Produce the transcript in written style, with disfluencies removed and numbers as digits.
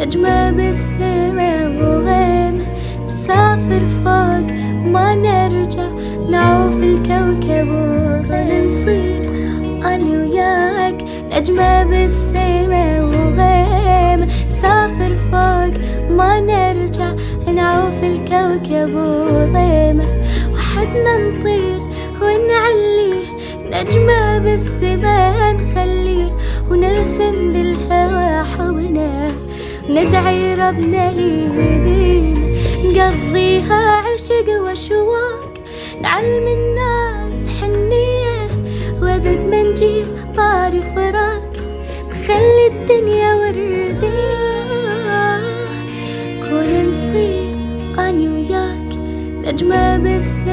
نجمة بالسما وغيمة، نسافر فوق ما نرجع، نعوف الكوكب ونصير أنا وياك. نجمة بالسما وغيمة، نسافر فوق ما نرجع، نعوف الكوكب وغيمة، وحدنا نطير ونعليه، نجمة بالسما نخليه، ونرسم بالهوى حبنا، ندعي ربنا ليهدينا، نقضيها عشق وشواق، نعلم الناس حنية، وابد ما نجيب طاري فراق، نخلي الدنيا وردية، كون نصير أنا وياك. نجمة بس